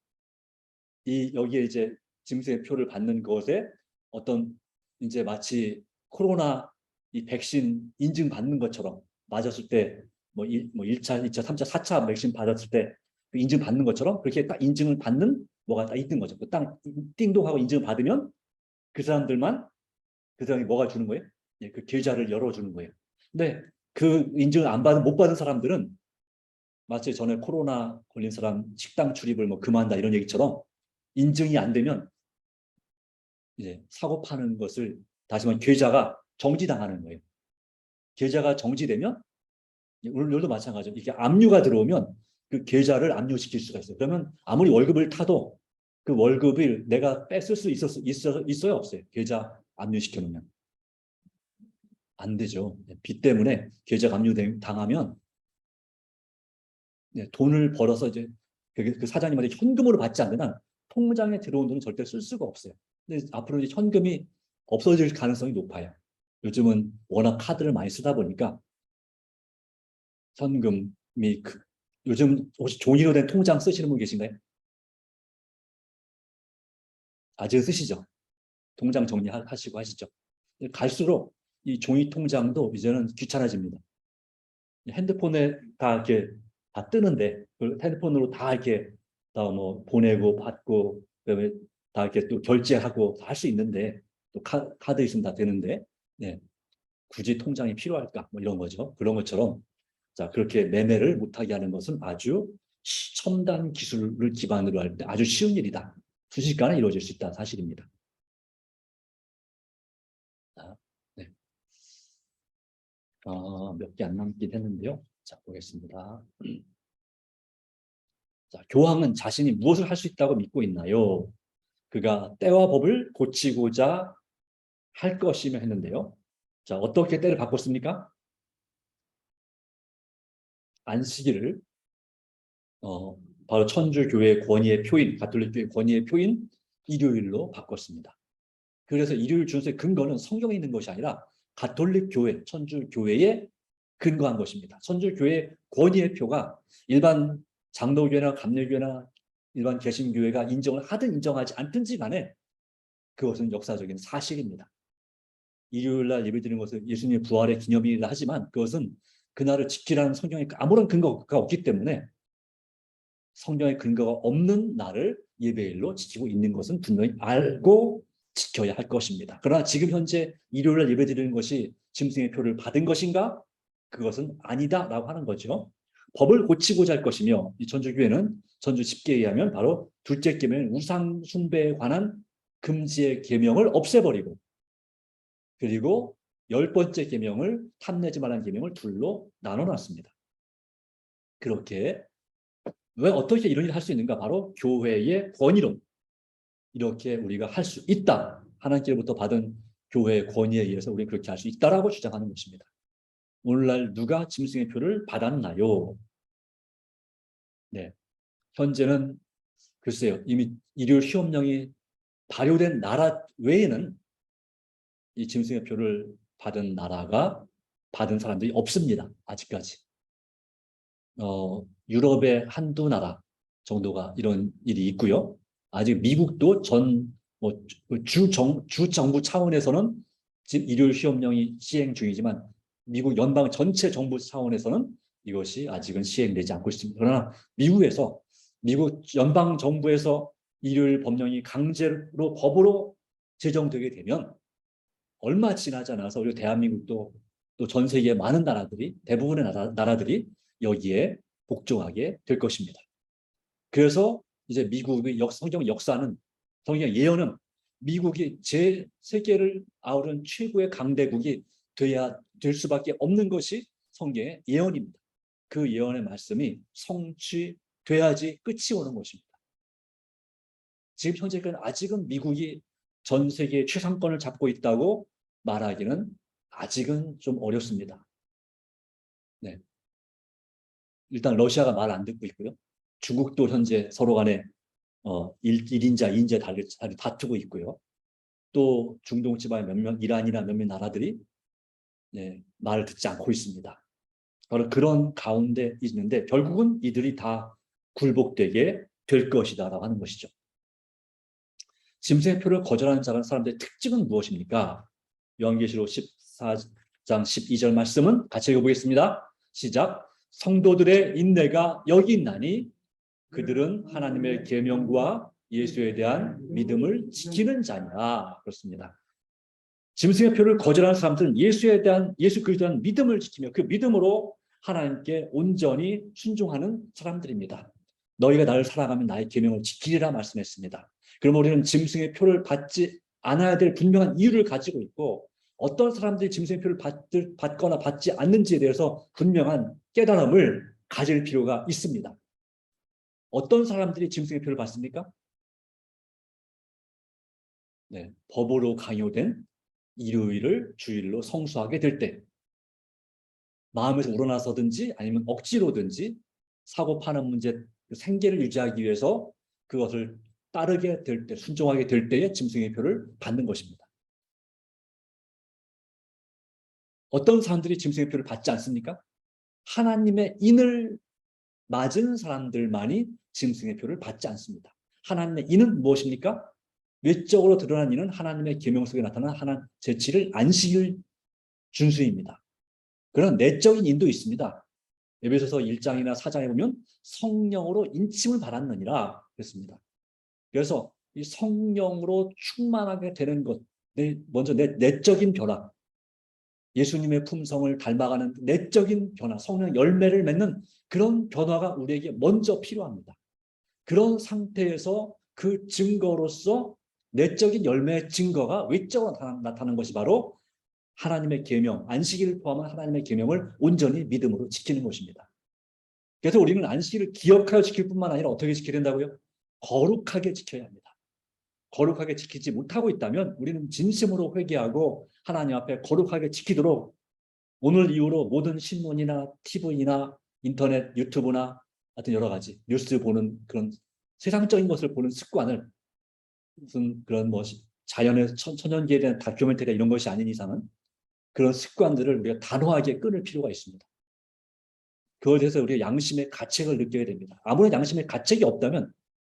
여기에 이제 짐승의 표를 받는 것에 어떤 이제 마치 코로나 이 백신 인증 받는 것처럼 맞았을 때 뭐 1차, 2차, 3차, 4차 백신 받았을 때 인증 받는 것처럼 그렇게 딱 인증을 받는 뭐가 딱 있는 거죠. 딱 띵동하고 인증을 받으면 그 사람이 뭐가 주는 거예요? 그 계좌를 열어주는 거예요. 근데 그 인증을 못 받은 사람들은 마치 전에 코로나 걸린 사람 식당 출입을 금한다 이런 얘기처럼 인증이 안 되면 이제 사고 파는 것을, 다시 말해 계좌가 정지당하는 거예요. 계좌가 정지되면 오늘도 마찬가지죠. 이게 압류가 들어오면 그 계좌를 압류시킬 수가 있어요. 그러면 아무리 월급을 타도 그 월급을 내가 뺏을 수 있어요, 없어요? 계좌 압류시켜 놓으면 안 되죠. 빚 때문에 계좌 압류당하면 돈을 벌어서 이제 그 사장님한테 현금으로 받지 않는 한 통장에 들어온 돈은 절대 쓸 수가 없어요. 근데 앞으로 이제 현금이 없어질 가능성이 높아요. 요즘은 워낙 카드를 많이 쓰다 보니까 현금이 요즘 혹시 종이로 된 통장 쓰시는 분 계신가요? 아직 쓰시죠? 통장 정리하시고 하시죠? 갈수록 이 종이 통장도 이제는 귀찮아집니다. 핸드폰에 다 이렇게 다 뜨는데 그 핸드폰으로 다 이렇게 다 뭐 보내고 받고 그다음에 다 이렇게 또 결제하고 할 수 있는데 또 카드 있으면 다 되는데 굳이 통장이 필요할까? 뭐 이런 거죠. 그런 것처럼 자, 그렇게 매매를 못하게 하는 것은 아주 첨단 기술을 기반으로 할 때 아주 쉬운 일이다. 순식간에 이루어질 수 있다는 사실입니다. 자, 네. 몇 개 안 남긴 했는데요. 자, 보겠습니다. 자, 교황은 자신이 무엇을 할 수 있다고 믿고 있나요? 그가 때와 법을 고치고자 할 것이며 했는데요. 자, 어떻게 때를 바꿨습니까? 안식일을 바로 천주교회 권위의 표인, 가톨릭교회 권위의 표인 일요일로 바꿨습니다. 그래서 일요일 준수의 근거는 성경에 있는 것이 아니라 가톨릭 교회, 천주교회에 근거한 것입니다. 천주교회 권위의 표가 일반 장로교회나 감리교회나 일반 개신교회가 인정을 하든 인정하지 않든지 간에 그것은 역사적인 사실입니다. 일요일 날 예배드리는 것은 예수님의 부활의 기념일이라 하지만 그것은 그날을 지키라는 성경에 아무런 근거가 없기 때문에 성경의 근거가 없는 날을 예배일로 지키고 있는 것은 분명히 알고 지켜야 할 것입니다. 그러나 지금 현재 일요일 날 예배드리는 것이 짐승의 표를 받은 것인가? 그것은 아니다라고 하는 거죠. 법을 고치고자 할 것이며 이 천주교회는 천주 집계에 의하면 바로 둘째 계명인 우상 숭배에 관한 금지의 계명을 없애버리고 그리고 10번째 계명을 탐내지 말라는 계명을 둘로 나눠놨습니다. 그렇게 왜 어떻게 이런 일을 할 수 있는가? 바로 교회의 권위로 이렇게 우리가 할 수 있다. 하나님께로부터 받은 교회의 권위에 의해서 우리는 그렇게 할 수 있다라고 주장하는 것입니다. 오늘날 누가 짐승의 표를 받았나요? 네, 현재는 글쎄요. 이미 일요일 시험령이 발효된 나라 외에는 이 짐승의 표를 받은 나라가 받은 사람들이 없습니다. 아직까지. 유럽의 한두 나라 정도가 이런 일이 있고요. 아직 미국도 주 정부 차원에서는 지금 일요일 시험령이 시행 중이지만 미국 연방 전체 정부 차원에서는 이것이 아직은 시행되지 않고 있습니다. 그러나 미국 연방 정부에서 일요일 법령이 강제로 법으로 제정되게 되면 얼마 지나지 않아서 우리 대한민국도 또 전 세계의 많은 나라들이 대부분의 나라들이 여기에 복종하게 될 것입니다. 그래서 이제 미국의 성경 역사는 성경 예언은 미국이 세계를 아우른 최고의 강대국이 될 수밖에 없는 것이 성경의 예언입니다. 그 예언의 말씀이 성취돼야지 끝이 오는 것입니다. 지금 현재까지 아직은 미국이 전 세계의 최상권을 잡고 있다고 말하기는 아직은 좀 어렵습니다. 네. 일단 러시아가 말 안 듣고 있고요. 중국도 현재 서로 간에 1인자, 2인자 다투고 있고요. 또 중동 지방의 이란이나 몇몇 나라들이 말을 듣지 않고 있습니다. 바로 그런 가운데 있는데 결국은 이들이 다 굴복되게 될 것이다라고 하는 것이죠. 짐승의 표를 거절하는 사람들의 특징은 무엇입니까? 요한계시록 14장 12절 말씀은 같이 읽어보겠습니다. 시작. 성도들의 인내가 여기 있나니 그들은 하나님의 계명과 예수에 대한 믿음을 지키는 자니라. 그렇습니다. 짐승의 표를 거절하는 사람들은 예수 그리스도에 대한 믿음을 지키며 그 믿음으로 하나님께 온전히 순종하는 사람들입니다. 너희가 나를 사랑하면 나의 계명을 지키리라 말씀했습니다. 그럼 우리는 짐승의 표를 받지 않아야 될 분명한 이유를 가지고 있고 어떤 사람들이 짐승의 표를 받거나 받지 않는지에 대해서 분명한 깨달음을 가질 필요가 있습니다. 어떤 사람들이 짐승의 표를 받습니까? 네, 법으로 강요된 일요일을 주일로 성수하게 될 때, 마음에서 우러나서든지 아니면 억지로든지 사고 파는 문제, 생계를 유지하기 위해서 그것을 따르게 될 때, 순종하게 될 때에 짐승의 표를 받는 것입니다. 어떤 사람들이 짐승의 표를 받지 않습니까? 하나님의 인을 맞은 사람들만이 짐승의 표를 받지 않습니다. 하나님의 인은 무엇입니까? 외적으로 드러난 인은 하나님의 계명 속에 나타난 하나님 제7일 안식일 준수입니다. 그런 내적인 인도 있습니다. 에베소서 1장이나 4장에 보면 성령으로 인침을 받았느니라 그랬습니다. 그래서 이 성령으로 충만하게 되는 것, 먼저 내적인 변화, 예수님의 품성을 닮아가는 내적인 변화, 성령 열매를 맺는 그런 변화가 우리에게 먼저 필요합니다. 그런 상태에서 그 증거로서 내적인 열매의 증거가 외적으로 나타나는 것이 바로 하나님의 계명, 안식일을 포함한 하나님의 계명을 온전히 믿음으로 지키는 것입니다. 그래서 우리는 안식일을 기억하여 지킬 뿐만 아니라 어떻게 지켜야 된다고요? 거룩하게 지켜야 합니다. 거룩하게 지키지 못하고 있다면 우리는 진심으로 회개하고 하나님 앞에 거룩하게 지키도록 오늘 이후로 모든 신문이나 TV나 인터넷, 유튜브나 하여튼 여러 가지 뉴스 보는 그런 세상적인 것을 보는 습관을 무슨 그런 뭐 자연의 천연기에 대한 다큐멘터리 이런 것이 아닌 이상은 그런 습관들을 우리가 단호하게 끊을 필요가 있습니다. 그것에 대해서 우리가 양심의 가책을 느껴야 됩니다. 아무런 양심의 가책이 없다면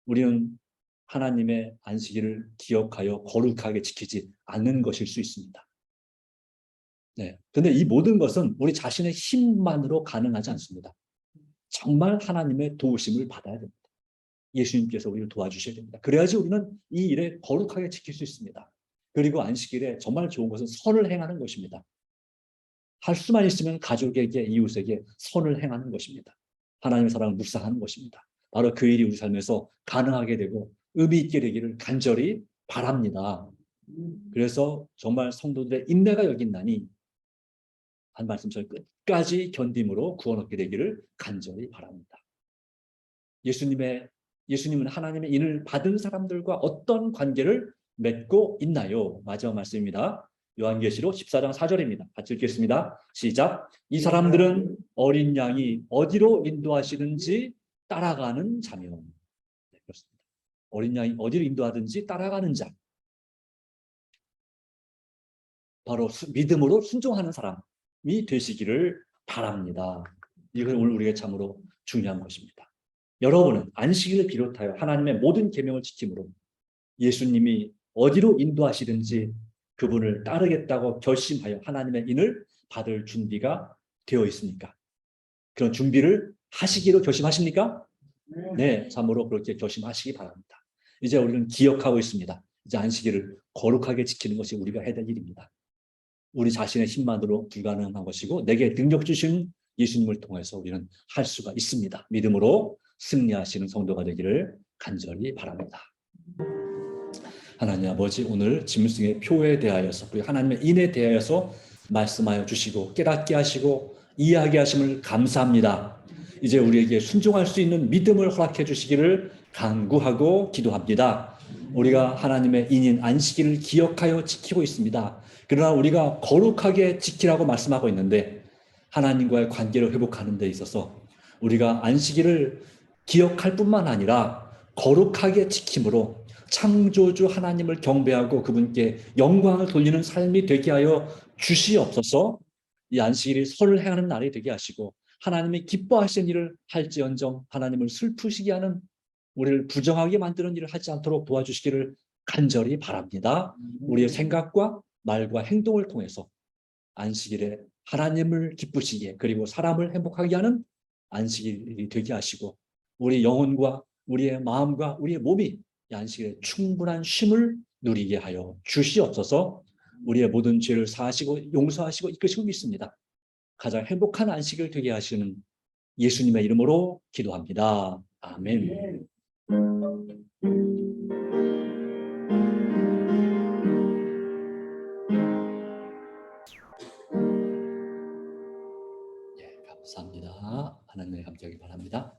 우리는 하나님의 안식일을 기억하여 거룩하게 지키지 않는 것일 수 있습니다. 네. 근데 이 모든 것은 우리 자신의 힘만으로 가능하지 않습니다. 정말 하나님의 도우심을 받아야 됩니다. 예수님께서 우리를 도와주셔야 됩니다. 그래야지 우리는 이 일에 거룩하게 지킬 수 있습니다. 그리고 안식일에 정말 좋은 것은 선을 행하는 것입니다. 할 수만 있으면 가족에게, 이웃에게 선을 행하는 것입니다. 하나님의 사랑을 묵상하는 것입니다. 바로 그 일이 우리 삶에서 가능하게 되고 의미 있게 되기를 간절히 바랍니다. 그래서 정말 성도들의 인내가 여긴나니 한 말씀처럼 끝까지 견딤으로 구원 얻게 되기를 간절히 바랍니다. 예수님은 하나님의 인을 받은 사람들과 어떤 관계를 맺고 있나요? 마지막 말씀입니다. 요한계시록 14장 4절입니다. 같이 읽겠습니다. 시작. 이 사람들은 어린 양이 어디로 인도하시는지 따라가는 자며. 네, 그렇습니다. 어린 양이 어디로 인도하든지 따라가는 자. 바로 믿음으로 순종하는 사람이 되시기를 바랍니다. 이건 오늘 우리에게 참으로 중요한 것입니다. 여러분은 안식일을 비롯하여 하나님의 모든 계명을 지킴으로 예수님이 어디로 인도하시든지 그분을 따르겠다고 결심하여 하나님의 인을 받을 준비가 되어 있습니까? 그런 준비를 하시기로 결심하십니까? 네, 참으로 그렇게 결심하시기 바랍니다. 이제 우리는 기억하고 있습니다. 이제 안식일을 거룩하게 지키는 것이 우리가 해야 될 일입니다. 우리 자신의 힘만으로 불가능한 것이고 내게 능력 주신 예수님을 통해서 우리는 할 수가 있습니다. 믿음으로 승리하시는 성도가 되기를 간절히 바랍니다. 하나님 아버지, 오늘 짐승의 표에 대하여서 그리고 하나님의 인에 대하여서 말씀하여 주시고 깨닫게 하시고 이해하게 하심을 감사합니다. 이제 우리에게 순종할 수 있는 믿음을 허락해 주시기를 간구하고 기도합니다. 우리가 하나님의 인인 안식일을 기억하여 지키고 있습니다. 그러나 우리가 거룩하게 지키라고 말씀하고 있는데 하나님과의 관계를 회복하는 데 있어서 우리가 안식일을 기억할 뿐만 아니라 거룩하게 지킴으로 창조주 하나님을 경배하고 그분께 영광을 돌리는 삶이 되게 하여 주시옵소서. 이 안식일이 선을 행하는 날이 되게 하시고 하나님이 기뻐하시는 일을 할지언정 하나님을 슬프시게 하는 우리를 부정하게 만드는 일을 하지 않도록 도와주시기를 간절히 바랍니다. 우리의 생각과 말과 행동을 통해서 안식일에 하나님을 기쁘시게 그리고 사람을 행복하게 하는 안식일이 되게 하시고 우리 영혼과 우리의 마음과 우리의 몸이 이 안식일에 충분한 쉼을 누리게 하여 주시옵소서. 우리의 모든 죄를 사하시고 용서하시고 이끄시고 믿습니다. 가장 행복한 안식일 되게 하시는 예수님의 이름으로 기도합니다. 아멘. 감사합니다. 하나님의 감격이 바랍니다.